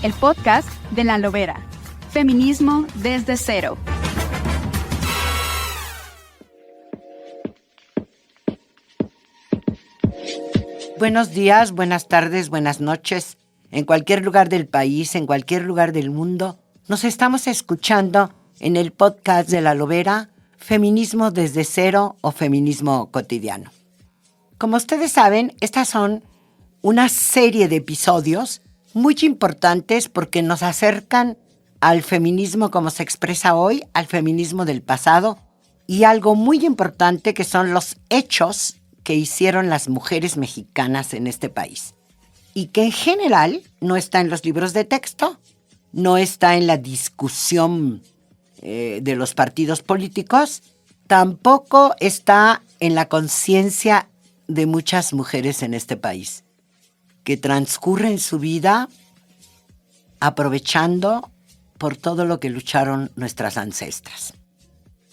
el podcast de La Lobera. Feminismo desde cero. Buenos días, buenas tardes, buenas noches. En cualquier lugar del país, en cualquier lugar del mundo, nos estamos escuchando en el podcast de La Lobera, Feminismo desde cero o Feminismo cotidiano. Como ustedes saben, estas son una serie de episodios muy importantes porque nos acercan al feminismo como se expresa hoy, al feminismo del pasado y algo muy importante que son los hechos que hicieron las mujeres mexicanas en este país. Y que en general no está en los libros de texto, no está en la discusión de los partidos políticos, tampoco está en la conciencia de muchas mujeres en este país, que transcurren su vida aprovechando por todo lo que lucharon nuestras ancestras.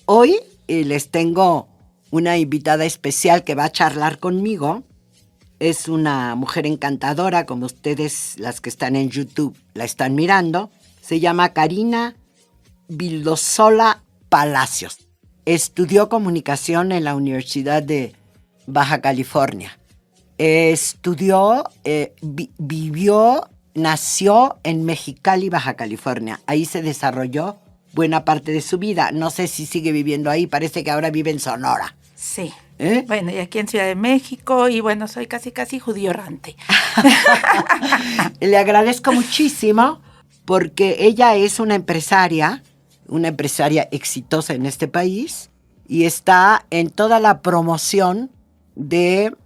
Hoy les tengo una invitada especial que va a charlar conmigo. Es una mujer encantadora, como ustedes, las que están en YouTube, la están mirando. Se llama Karina Vildosola Palacios. Estudió comunicación en la Universidad de Baja California. Nació en Mexicali, Baja California. Ahí se desarrolló buena parte de su vida. No sé si sigue viviendo ahí, parece que ahora vive en Sonora. Sí. Bueno, y aquí en Ciudad de México, y bueno, soy casi judío errante. Le agradezco muchísimo porque ella es una empresaria exitosa en este país y está en toda la promoción de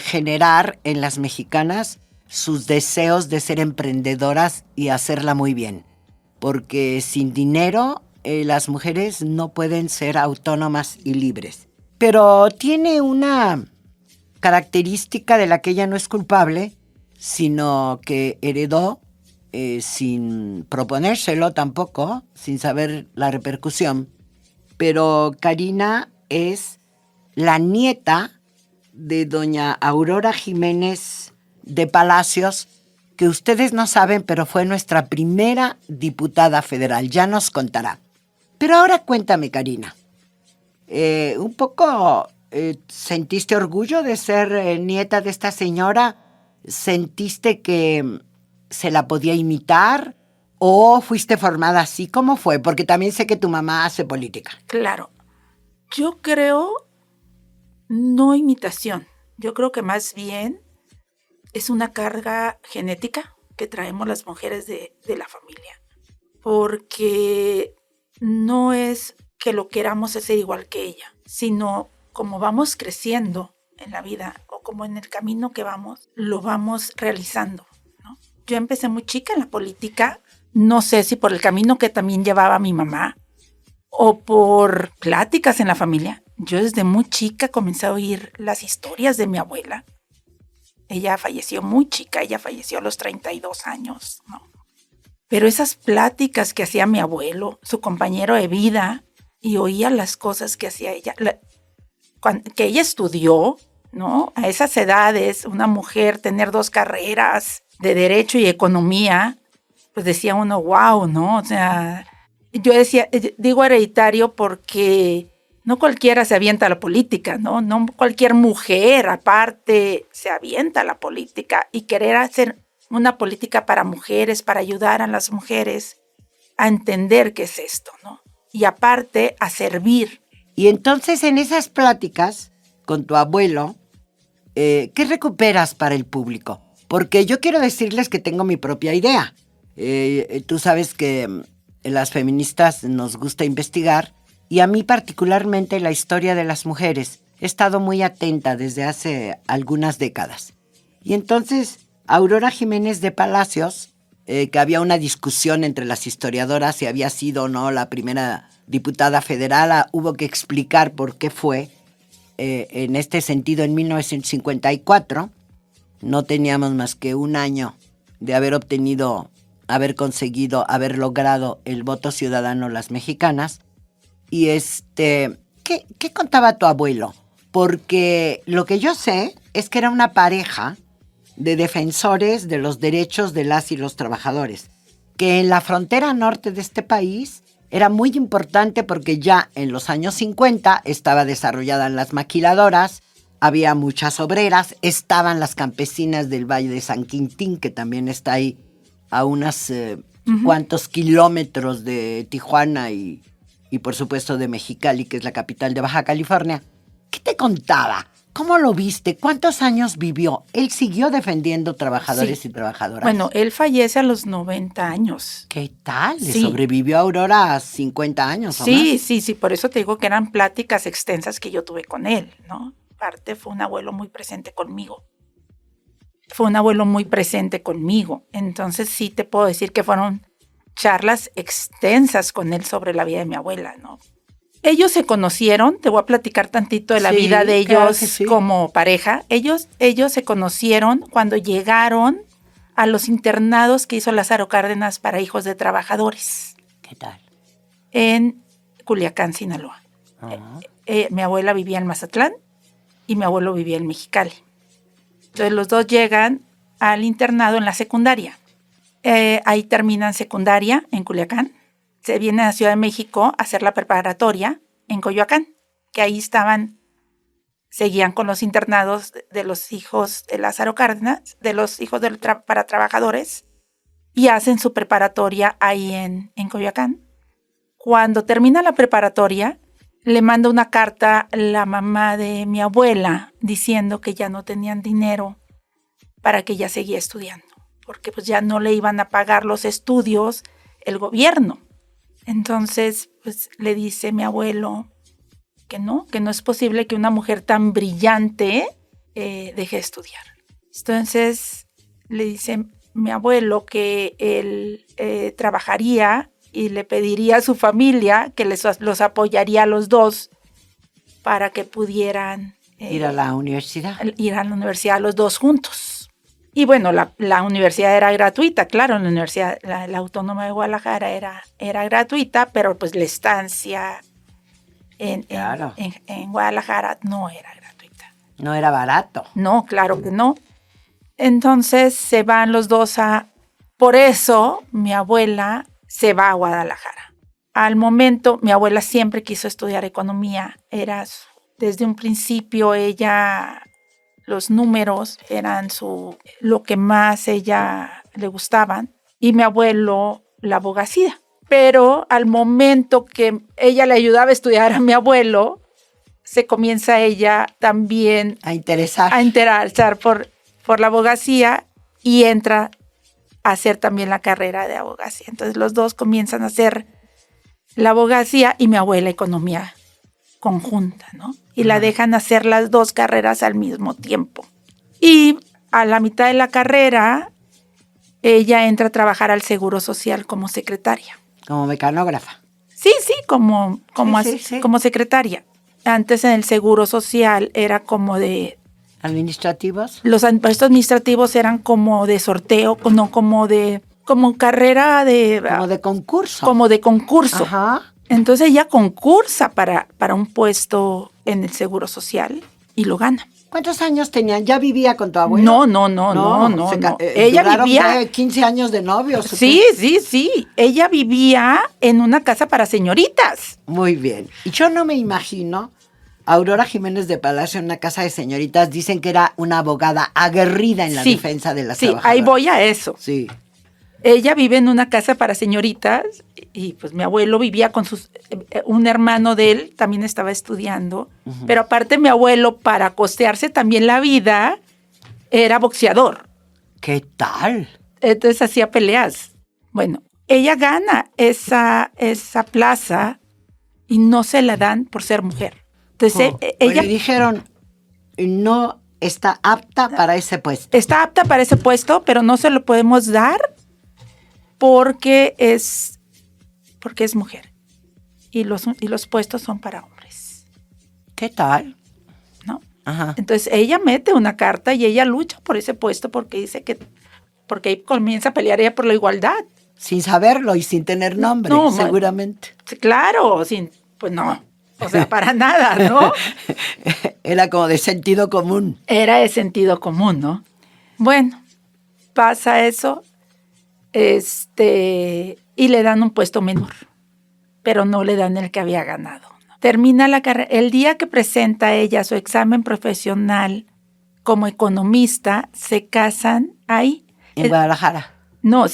generar en las mexicanas sus deseos de ser emprendedoras y hacerla muy bien. Porque sin dinero las mujeres no pueden ser autónomas y libres. Pero tiene una característica de la que ella no es culpable, sino que heredó sin proponérselo tampoco, sin saber la repercusión. Pero Karina es la nieta de doña Aurora Jiménez de Palacios, que ustedes no saben, pero fue nuestra primera diputada federal. Ya nos contará. Pero ahora cuéntame, Karina. ¿Un poco sentiste orgullo de ser nieta de esta señora? ¿Sentiste que se la podía imitar? ¿O fuiste formada así? ¿Cómo fue? Porque también sé que tu mamá hace política. Claro. Yo creo no imitación. Yo creo que más bien es una carga genética que traemos las mujeres de la familia. Porque no es que lo queramos hacer igual que ella, sino como vamos creciendo en la vida o como en el camino que vamos, lo vamos realizando, ¿no? Yo empecé muy chica en la política, no sé si por el camino que también llevaba mi mamá o por pláticas en la familia. Yo desde muy chica comencé a oír las historias de mi abuela. Ella falleció muy chica, ella falleció a los 32 años, ¿no? Pero esas pláticas que hacía mi abuelo, su compañero de vida, y oía las cosas que hacía ella, que ella estudió, ¿no? A esas edades, una mujer tener 2 carreras de Derecho y Economía, pues decía uno, wow, ¿no? O sea, yo digo hereditario porque no cualquiera se avienta a la política, ¿no? No cualquier mujer, aparte, se avienta a la política y querer hacer una política para mujeres, para ayudar a las mujeres a entender qué es esto, ¿no? Y aparte, a servir. Y entonces en esas pláticas con tu abuelo, ¿qué recuperas para el público? Porque yo quiero decirles que tengo mi propia idea. Tú sabes que las feministas nos gusta investigar y a mí particularmente la historia de las mujeres. He estado muy atenta desde hace algunas décadas. Y entonces Aurora Jiménez de Palacios, que había una discusión entre las historiadoras si había sido o no la primera diputada federal, hubo que explicar por qué fue. En este sentido, en 1954, no teníamos más que un año de haber logrado el voto ciudadano las mexicanas. Y ¿qué contaba tu abuelo? Porque lo que yo sé es que era una pareja de defensores de los derechos de las y los trabajadores. que en la frontera norte de este país era muy importante porque ya en los años 50 estaba desarrolladas las maquiladoras, había muchas obreras, estaban las campesinas del Valle de San Quintín, que también está ahí a unos cuantos kilómetros de Tijuana y por supuesto de Mexicali, que es la capital de Baja California. ¿Qué te contaba? ¿Cómo lo viste? ¿Cuántos años vivió? Él siguió defendiendo trabajadores y trabajadoras. Bueno, él fallece a los 90 años. ¿Qué tal? ¿Le Sí. sobrevivió a Aurora a 50 años o Sí, más? sí, por eso te digo que eran pláticas extensas que yo tuve con él, ¿no? Aparte fue un abuelo muy presente conmigo. Entonces sí te puedo decir que fueron charlas extensas con él sobre la vida de mi abuela, ¿no? Ellos se conocieron, te voy a platicar tantito de la vida de claro ellos que sí. como pareja. Ellos se conocieron cuando llegaron a los internados que hizo Lázaro Cárdenas para hijos de trabajadores ¿Qué tal? en Culiacán, Sinaloa. Ajá. Mi abuela vivía en Mazatlán y mi abuelo vivía en Mexicali. Entonces los dos llegan al internado en la secundaria. Ahí terminan secundaria en Culiacán. Se vienen a Ciudad de México a hacer la preparatoria en Coyoacán, que ahí seguían con los internados de los hijos de Lázaro Cárdenas, de los hijos para trabajadores, y hacen su preparatoria ahí en Coyoacán. Cuando termina la preparatoria, le manda una carta la mamá de mi abuela diciendo que ya no tenían dinero para que ella seguía estudiando, porque pues ya no le iban a pagar los estudios el gobierno. Entonces, pues le dice mi abuelo que no es posible que una mujer tan brillante deje de estudiar. Entonces, le dice mi abuelo que él trabajaría y le pediría a su familia que los apoyaría a los dos para que pudieran Ir a la universidad. Ir a la universidad los dos juntos. Y bueno, la universidad era gratuita, claro, la universidad, la Autónoma de Guadalajara era gratuita, pero pues la estancia en Guadalajara no era gratuita. No era barato. No, claro que no. Entonces se van los dos por eso mi abuela se va a Guadalajara. Al momento, mi abuela siempre quiso estudiar economía. Desde un principio ella... Los números eran lo que más ella le gustaban. Y mi abuelo, la abogacía. Pero al momento que ella le ayudaba a estudiar a mi abuelo, se comienza ella también a interesar por la abogacía y entra a hacer también la carrera de abogacía. Entonces los dos comienzan a hacer la abogacía y mi abuela economía conjunta, ¿no? Y la dejan hacer las dos carreras al mismo tiempo. Y a la mitad de la carrera, ella entra a trabajar al Seguro Social como secretaria. Como mecanógrafa. Sí, como secretaria. Antes en el Seguro Social era como de... ¿Administrativos? Los puestos administrativos eran como de sorteo, no como carrera de... Como de concurso. Como de concurso. Ajá. Entonces ella concursa para un puesto en el Seguro Social y lo gana. ¿Cuántos años tenían? ¿Ya vivía con tu abuelo? No. Ella vivía 15 años de novios. Sí. Ella vivía en una casa para señoritas. Muy bien. Y yo no me imagino a Aurora Jiménez de Palacio en una casa de señoritas. Dicen que era una abogada aguerrida en la defensa de las trabajadoras. Ahí voy a eso. Sí. Ella vive en una casa para señoritas y pues mi abuelo vivía con un hermano de él, también estaba estudiando, pero aparte mi abuelo para costearse también la vida era boxeador. ¿Qué tal? Entonces hacía peleas. Bueno, ella gana esa plaza y no se la dan por ser mujer. Entonces ella... Le dijeron, no está apta para ese puesto. Está apta para ese puesto, pero no se lo podemos dar porque es mujer y los puestos son para hombres. ¿Qué tal? ¿No? Ajá. Entonces ella mete una carta y ella lucha por ese puesto porque ahí comienza a pelear ella por la igualdad. Sin saberlo y sin tener nombre, seguramente. Claro, pues no, o sea, para nada, ¿no? Era como de sentido común. Era de sentido común, ¿no? Bueno, pasa eso. y le dan un puesto menor, pero no le dan el que había ganado. Termina la carrera. El día que presenta ella su examen profesional como economista, se casan ahí. En Guadalajara. No,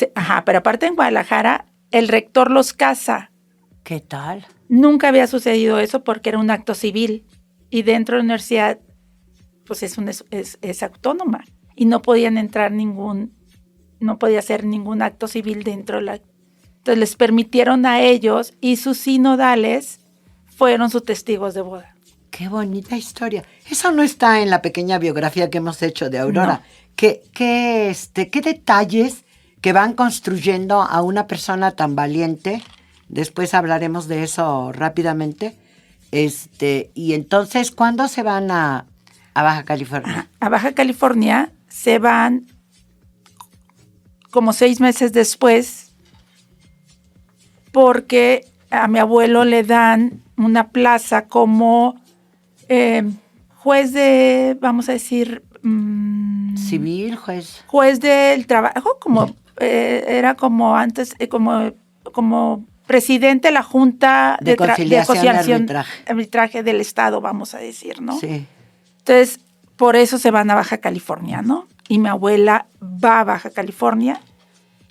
pero aparte en Guadalajara, el rector los casa. ¿Qué tal? Nunca había sucedido eso porque era un acto civil. Y dentro de la universidad, pues es autónoma. Y no podían entrar no podía hacer ningún acto civil dentro de la... Entonces les permitieron a ellos y sus sinodales fueron sus testigos de boda. Qué bonita historia. Eso no está en la pequeña biografía que hemos hecho de Aurora. No. ¿Qué detalles que van construyendo a una persona tan valiente? Después hablaremos de eso rápidamente. Y entonces, ¿cuándo se van a Baja California? A Baja California se van como 6 meses después porque a mi abuelo le dan una plaza como juez de, vamos a decir... Civil, juez. Juez del trabajo, era como antes, como presidente de la Junta de Conciliación y Arbitraje del Estado, vamos a decir, ¿no? Sí. Entonces, por eso se van a Baja California, ¿no? Y mi abuela va a Baja California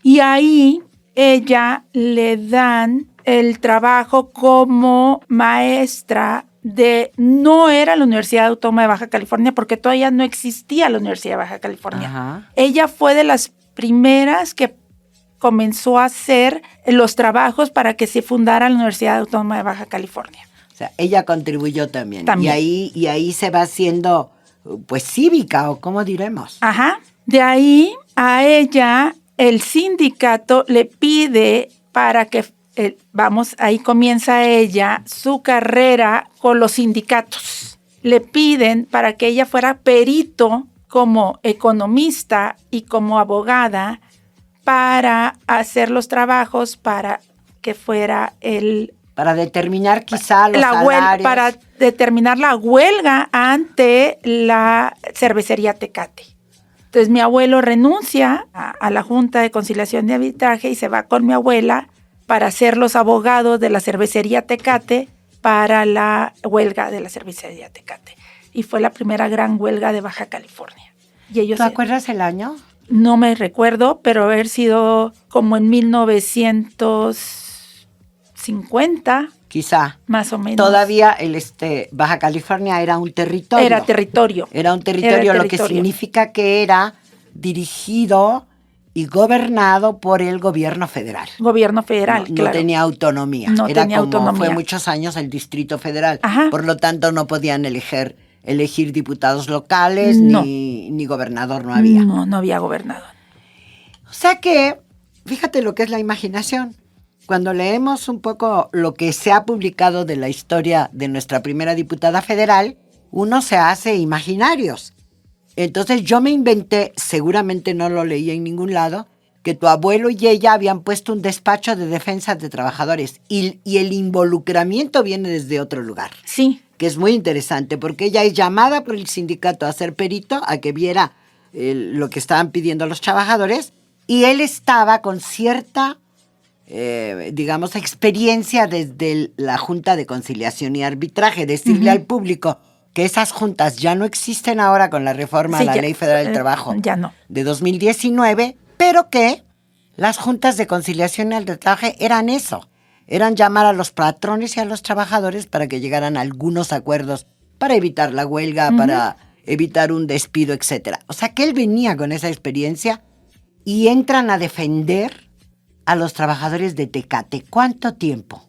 y ahí ella le dan el trabajo como maestra no era la Universidad Autónoma de Baja California porque todavía no existía la Universidad de Baja California. Ajá. Ella fue de las primeras que comenzó a hacer los trabajos para que se fundara la Universidad Autónoma de Baja California. O sea, ella contribuyó también. También. Y ahí se va haciendo, pues, cívica, o cómo diremos. Ajá. De ahí a ella, el sindicato le pide para que, ahí comienza ella su carrera con los sindicatos. Le piden para que ella fuera perito como economista y como abogada para hacer los trabajos para que fuera para determinar quizá los salarios. Para determinar la huelga ante la cervecería Tecate. Entonces mi abuelo renuncia a la Junta de Conciliación y Arbitraje y se va con mi abuela para ser los abogados de la cervecería Tecate para la huelga de la cervecería Tecate. Y fue la primera gran huelga de Baja California. Y ellos, ¿Tú acuerdas el año? No me recuerdo, pero haber sido como en 1950. Quizá. Más o menos. Todavía Baja California era un territorio. Era territorio. Era un territorio, lo que significa que era dirigido y gobernado por el gobierno federal. Gobierno federal, claro. No tenía autonomía. No tenía autonomía. Fue muchos años el Distrito Federal. Ajá. Por lo tanto, no podían elegir diputados locales, no. ni gobernador no había. No había gobernador. O sea que, fíjate lo que es la imaginación. Cuando leemos un poco lo que se ha publicado de la historia de nuestra primera diputada federal, uno se hace imaginarios. Entonces yo me inventé, seguramente no lo leí en ningún lado, que tu abuelo y ella habían puesto un despacho de defensa de trabajadores y el involucramiento viene desde otro lugar. Sí. Que es muy interesante porque ella es llamada por el sindicato a ser perito, a que viera lo que estaban pidiendo los trabajadores y él estaba con cierta, digamos, experiencia desde la Junta de Conciliación y Arbitraje, decirle al público que esas juntas ya no existen ahora con la reforma a la Ley Federal del Trabajo ya no. de 2019, pero que las juntas de conciliación y arbitraje eran eso, eran llamar a los patrones y a los trabajadores para que llegaran a algunos acuerdos para evitar la huelga, para evitar un despido, etcétera. O sea que él venía con esa experiencia y entran a defender a los trabajadores de Tecate. ¿Cuánto tiempo?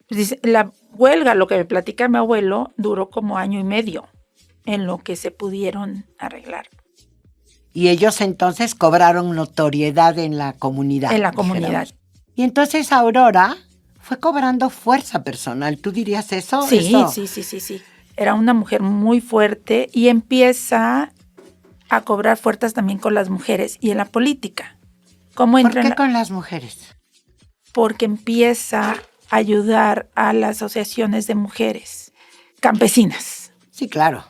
Pues dice, la huelga, lo que me platica mi abuelo, duró como 1 año y medio en lo que se pudieron arreglar. Y ellos entonces cobraron notoriedad en la comunidad. En la comunidad. Y entonces Aurora fue cobrando fuerza personal. ¿Tú dirías eso? Sí. Era una mujer muy fuerte y empieza a cobrar fuerzas también con las mujeres y en la política. ¿Por qué con las mujeres? Porque empieza a ayudar a las asociaciones de mujeres campesinas. Sí, claro.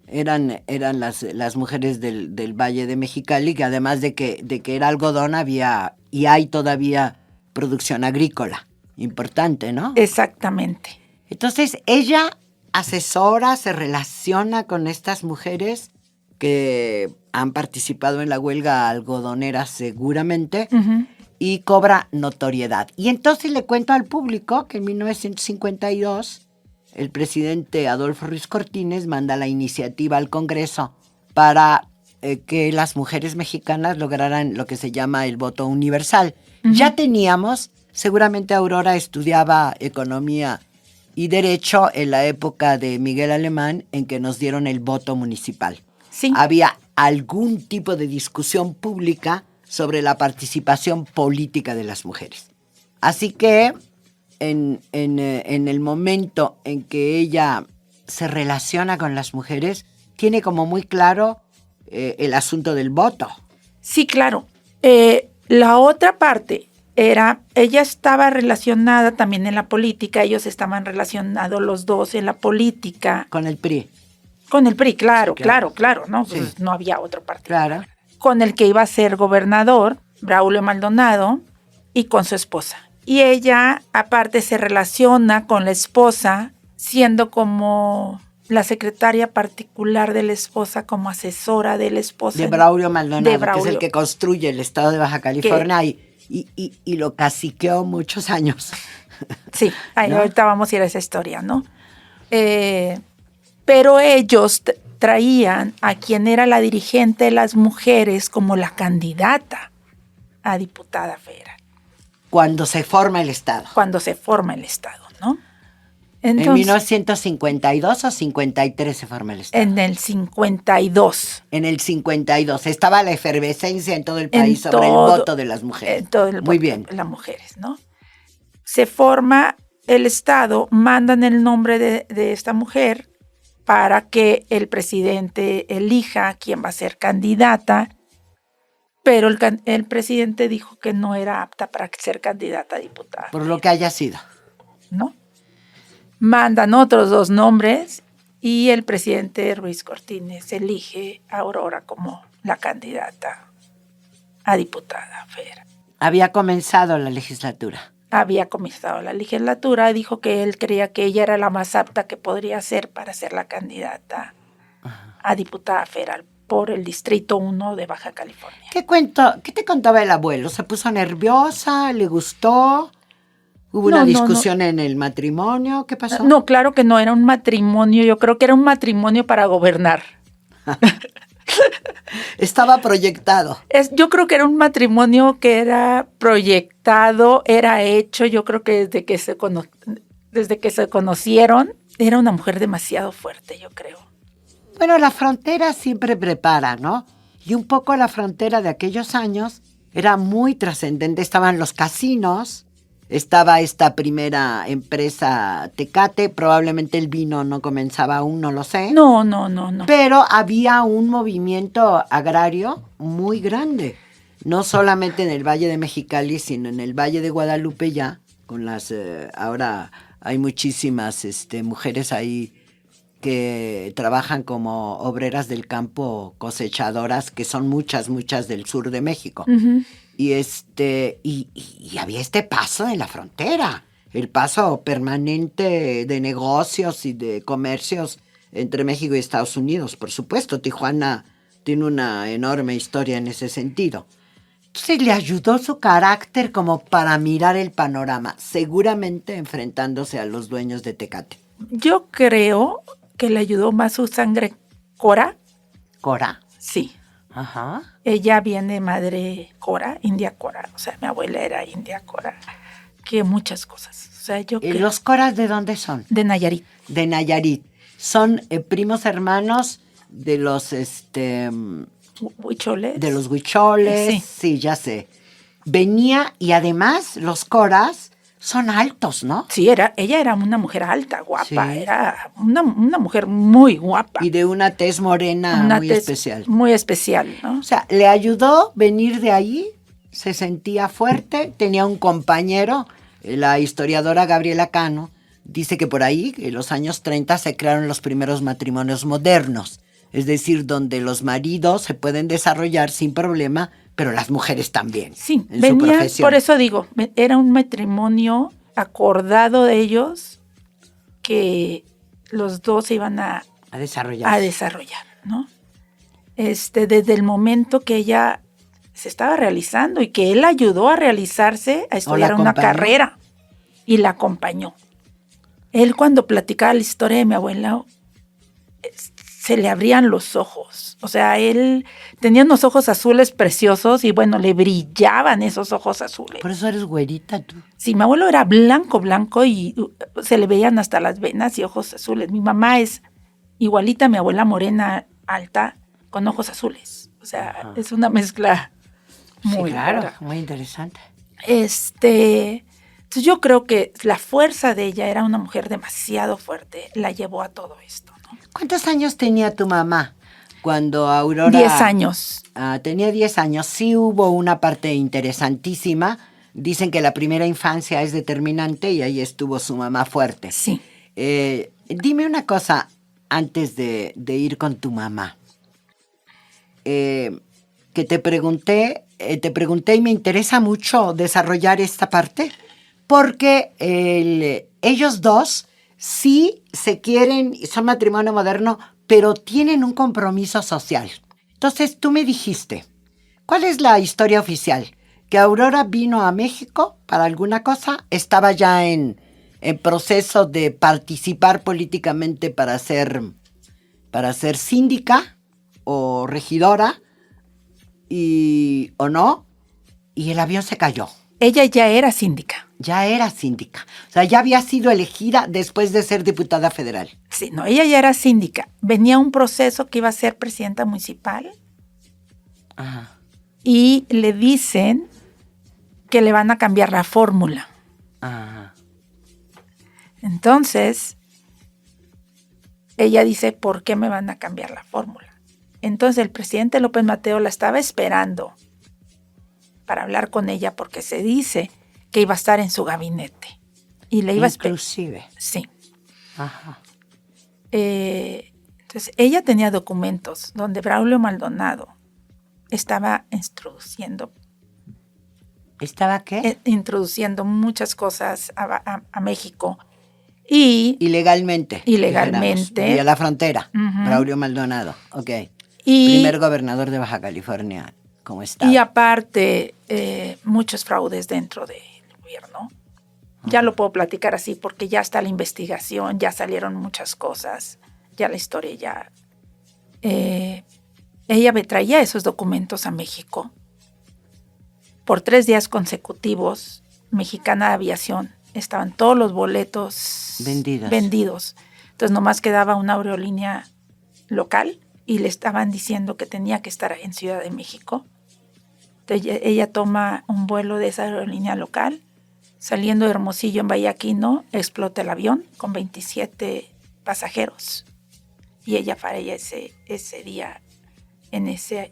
Eran las mujeres del Valle de Mexicali, que además de que era algodón, había y hay todavía producción agrícola importante, ¿no? Exactamente. Entonces, ella asesora, se relaciona con estas mujeres que han participado en la huelga algodonera seguramente, Ujú. y cobra notoriedad. Y entonces le cuento al público que en 1952 el presidente Adolfo Ruiz Cortines manda la iniciativa al Congreso para que las mujeres mexicanas lograran lo que se llama el voto universal. Ya teníamos, seguramente Aurora estudiaba economía y derecho en la época de Miguel Alemán, en que nos dieron el voto municipal. Sí. Había algún tipo de discusión pública sobre la participación política de las mujeres. Así que en el momento en que ella se relaciona con las mujeres, tiene como muy claro el asunto del voto. Sí, claro. La otra parte era, ella estaba relacionada también en la política, ellos estaban relacionados los dos en la política. Con el PRI. Con el PRI, claro, Sí, claro. claro, ¿no? Sí. Pues no había otro partido. Claro. Con el que iba a ser gobernador, Braulio Maldonado, y con su esposa. Y ella, aparte, se relaciona con la esposa, siendo como la secretaria particular de la esposa, como asesora de la esposa. De Braulio Maldonado, De Braulio. que es el que construye el estado de Baja California y lo caciqueó muchos años. Sí, ¿No? ahorita vamos a ir a esa historia, ¿no? Pero ellos traían a quien era la dirigente de las mujeres como la candidata a diputada federal. Cuando se forma el estado. Cuando se forma el Estado, ¿no? En Entonces, 1952 o 53 se forma el estado. en el 52. En el 52 estaba la efervescencia en todo el país En sobre todo- el voto de las mujeres. en todo el Muy voto bien. de las mujeres, ¿no? Se forma el Estado, mandan el nombre de esta mujer para que el presidente elija quién va a ser candidata, pero el presidente dijo que no era apta para ser candidata a diputada, Por lo que haya sido. ¿no? Mandan otros dos nombres y el presidente Ruiz Cortines elige a Aurora como la candidata a diputada federal. Había comenzado la legislatura. Había comenzado la legislatura, dijo que él creía que ella era la más apta que podría ser para ser la candidata a diputada federal por el Distrito 1 de Baja California. ¿Qué te contaba el abuelo? ¿Se puso nerviosa? ¿Le gustó? ¿Hubo No, una no, discusión en el matrimonio? ¿Qué pasó? No, claro que no era un matrimonio, yo creo que era un matrimonio para gobernar. Estaba proyectado. Yo creo que era un matrimonio que era proyectado, era hecho, yo creo que desde que se conocieron, era una mujer demasiado fuerte, yo creo. Bueno, la frontera siempre prepara, ¿no? Y un poco la frontera de aquellos años era muy trascendente. Estaban los casinos, estaba esta primera empresa Tecate, probablemente el vino no comenzaba aún, no lo sé. No. Pero había un movimiento agrario muy grande, no solamente en el Valle de Mexicali, sino en el Valle de Guadalupe ya, con las, ahora hay muchísimas mujeres ahí que trabajan como obreras del campo, cosechadoras, que son muchas del sur de México. Uh-huh. Y había este paso en la frontera, el paso permanente de negocios y de comercios entre México y Estados Unidos. Por supuesto, Tijuana tiene una enorme historia en ese sentido. Entonces le ayudó su carácter como para mirar el panorama, seguramente enfrentándose a los dueños de Tecate. Yo creo que le ayudó más su sangre cora. Cora. Sí. Ajá. Ella viene madre cora, india cora. O sea, mi abuela era india cora. Que muchas cosas. O sea, yo ¿Y los coras de dónde son? de Nayarit. De Nayarit. Son primos hermanos de los Huicholes. de los huicholes. Sí. Sí, ya sé. Venía y además los coras son altos, ¿no? Sí, ella era una mujer alta, guapa. Sí. Era una mujer muy guapa. Y de una tez morena Una muy tez especial. Muy especial, ¿no? O sea, le ayudó venir de ahí, se sentía fuerte, tenía un compañero, la historiadora Gabriela Cano, dice que por ahí, en los años 30, se crearon los primeros matrimonios modernos, es decir, donde los maridos se pueden desarrollar sin problema pero las mujeres también. Sí, en su venían, profesión. por eso digo, era un matrimonio acordado de ellos que los dos se iban A desarrollar. a desarrollar, ¿no? Desde el momento que ella se estaba realizando y que él ayudó a realizarse, a estudiar una acompañó. carrera y la acompañó. Él cuando platicaba la historia de mi abuela, se le abrían los ojos. O sea, él tenía unos ojos azules preciosos y bueno, le brillaban esos ojos azules. Por eso eres güerita tú. Sí, mi abuelo era blanco, blanco y se le veían hasta las venas y ojos azules. Mi mamá es igualita a mi abuela morena, alta, con ojos azules. O sea, Ajá. es una mezcla muy sí, claro, rara. muy interesante. Entonces yo creo que la fuerza de ella era una mujer demasiado fuerte, la llevó a todo esto, ¿no? ¿Cuántos años tenía tu mamá cuando Aurora... 10 años. Tenía 10 años. Sí hubo una parte interesantísima. Dicen que la primera infancia es determinante y ahí estuvo su mamá fuerte. Sí. Dime una cosa antes de ir con tu mamá. Que te pregunté y me interesa mucho desarrollar esta parte porque ellos dos sí se quieren, son matrimonio moderno, pero tienen un compromiso social. Entonces tú me dijiste, ¿cuál es la historia oficial? Que Aurora vino a México para alguna cosa, estaba ya en proceso de participar políticamente para ser síndica o regidora, o no, y el avión se cayó. Ella ya era síndica. Ya era síndica. O sea, ya había sido elegida después de ser diputada federal. Sí, no, ella ya era síndica. Venía un proceso que iba a ser presidenta municipal Ajá. y le dicen que le van a cambiar la fórmula. Ajá. Entonces, ella dice, ¿por qué me van a cambiar la fórmula? Entonces, el presidente López Mateo la estaba esperando para hablar con ella porque se dice que iba a estar en su gabinete. Y le iba a esperar. Inclusive. Sí. Ajá. Entonces, ella tenía documentos donde Braulio Maldonado estaba introduciendo. ¿Estaba qué? Introduciendo muchas cosas a México. Y Ilegalmente. Ilegalmente. Vía la frontera. Uh-huh. Braulio Maldonado. Ok. Y, primer gobernador de Baja California. ¿Cómo está? Y aparte, muchos fraudes dentro del gobierno. Ya lo puedo platicar así porque ya está la investigación, ya salieron muchas cosas, ya la historia ya... ella me traía esos documentos a México. Por 3 días consecutivos, Mexicana de Aviación, estaban todos los boletos vendidos. Entonces nomás quedaba una aerolínea local y le estaban diciendo que tenía que estar en Ciudad de México. Entonces ella toma un vuelo de esa aerolínea local, saliendo de Hermosillo en Vallaquino, explota el avión con 27 pasajeros. Y ella fallece ese día en ese...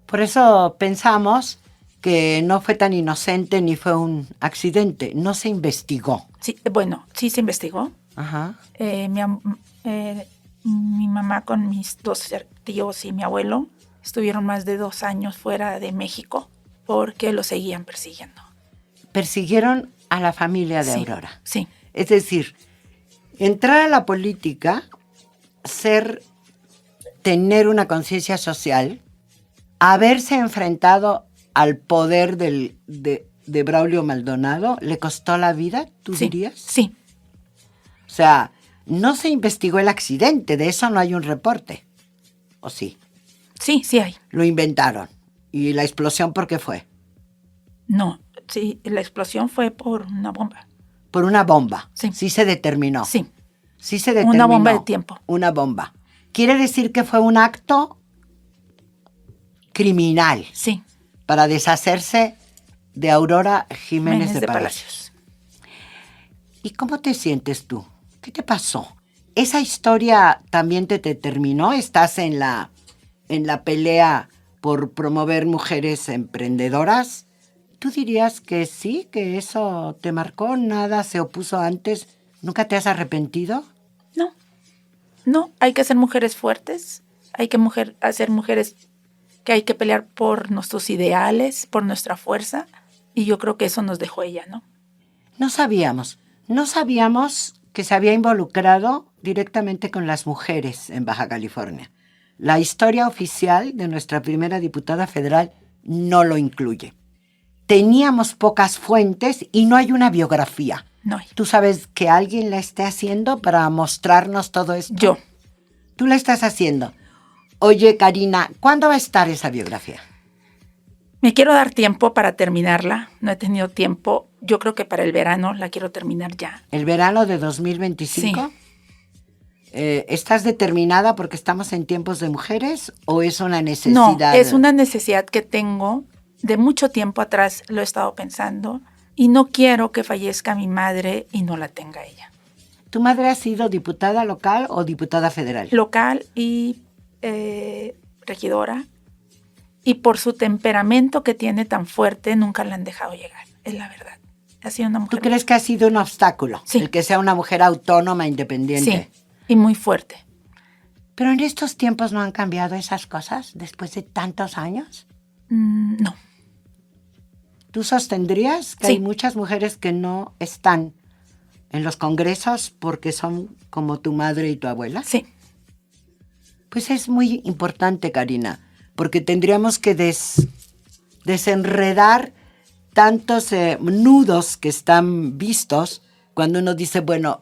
Por eso pensamos que no fue tan inocente ni fue un accidente, no se investigó. Sí, bueno, sí se investigó. Ajá. Mi mamá con mis 2 tíos y mi abuelo estuvieron más de 2 años fuera de México porque lo seguían persiguiendo. Persiguieron a la familia de Aurora. Sí. Es decir, entrar a la política, tener una conciencia social, haberse enfrentado al poder de Braulio Maldonado, ¿le costó la vida, tú dirías? Sí. O sea, no se investigó el accidente, de eso no hay un reporte. ¿O sí? Sí, sí hay. Lo inventaron. ¿Y la explosión por qué fue? No, sí, la explosión fue por una bomba. Por una bomba. Sí. Sí se determinó. Sí. Sí se determinó. Una bomba de tiempo. Una bomba. Quiere decir que fue un acto criminal. Sí. Para deshacerse de Aurora Jiménez de Palacios. ¿Y cómo te sientes tú? ¿Qué te pasó? ¿Esa historia también te determinó? ¿Estás en la pelea por promover mujeres emprendedoras? ¿Tú dirías que sí, que eso te marcó? ¿Nada se opuso antes? ¿Nunca te has arrepentido? No, hay que ser mujeres fuertes, hay que ser mujeres que hay que pelear por nuestros ideales, por nuestra fuerza, y yo creo que eso nos dejó ella, ¿no? No sabíamos que se había involucrado directamente con las mujeres en Baja California. La historia oficial de nuestra primera diputada federal no lo incluye. Teníamos pocas fuentes y no hay una biografía. No hay. ¿Tú sabes que alguien la esté haciendo para mostrarnos todo esto? Yo. Tú la estás haciendo. Oye, Karina, ¿cuándo va a estar esa biografía? Me quiero dar tiempo para terminarla. No he tenido tiempo. Yo creo que para el verano la quiero terminar ya. ¿El verano de 2025? Sí. ¿Estás determinada porque estamos en tiempos de mujeres o es una No, necesidad? es una necesidad que tengo. De mucho tiempo atrás lo he estado pensando y no quiero que fallezca mi madre y no la tenga ella. ¿Tu madre ha sido diputada local o diputada federal? Local y regidora. Y por su temperamento que tiene tan fuerte, nunca la han dejado llegar. Es la verdad. Ha sido una mujer... ¿Tú crees que ha sido un obstáculo? Sí. El que sea una mujer autónoma, independiente. Sí, y muy fuerte. Pero en estos tiempos no han cambiado esas cosas después de tantos años. No. ¿Tú sostendrías que Sí. hay muchas mujeres que no están en los congresos porque son como tu madre y tu abuela? Sí. Pues es muy importante, Karina, porque tendríamos que desenredar tantos nudos que están vistos cuando uno dice, bueno,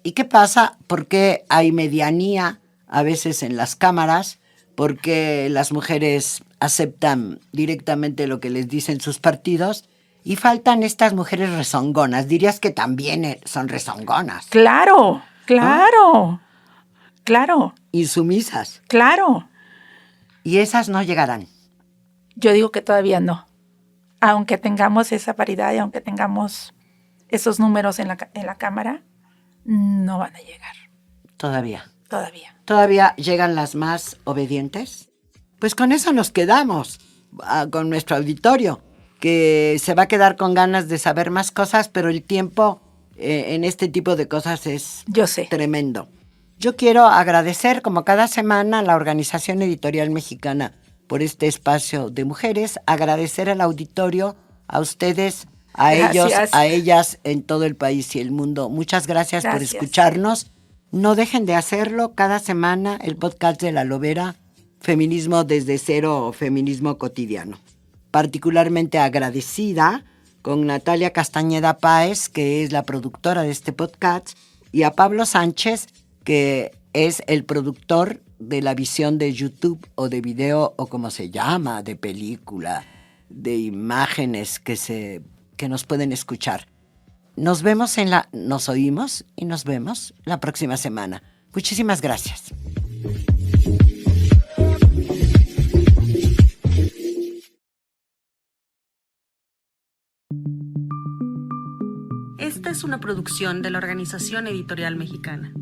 ¿y qué pasa? ¿Por qué hay medianía a veces en las cámaras? ¿Por qué las mujeres aceptan directamente lo que les dicen sus partidos? Y faltan estas mujeres rezongonas. Dirías que también son rezongonas. Claro, claro, claro, Insumisas. claro. Y esas no llegarán. Yo digo que todavía no. Aunque tengamos esa paridad y aunque tengamos esos números en la Cámara, no van a llegar. Todavía. Todavía. ¿Todavía llegan las más obedientes? Pues con eso nos quedamos, con nuestro auditorio, que se va a quedar con ganas de saber más cosas, pero el tiempo en este tipo de cosas es Yo sé. tremendo. Yo quiero agradecer, como cada semana, a la Organización Editorial Mexicana por este espacio de mujeres, agradecer al auditorio, a ustedes, a ellos, Gracias. a ellas en todo el país y el mundo. Muchas gracias por Gracias. escucharnos. No dejen de hacerlo cada semana, el podcast de La Lobera, Feminismo desde Cero o Feminismo Cotidiano. Particularmente agradecida con Natalia Castañeda Páez, que es la productora de este podcast, y a Pablo Sánchez, que es el productor de la visión de YouTube o de video o como se llama, de película, de imágenes que nos pueden escuchar. Nos oímos y nos vemos la próxima semana. Muchísimas gracias. Esta es una producción de la Organización Editorial Mexicana.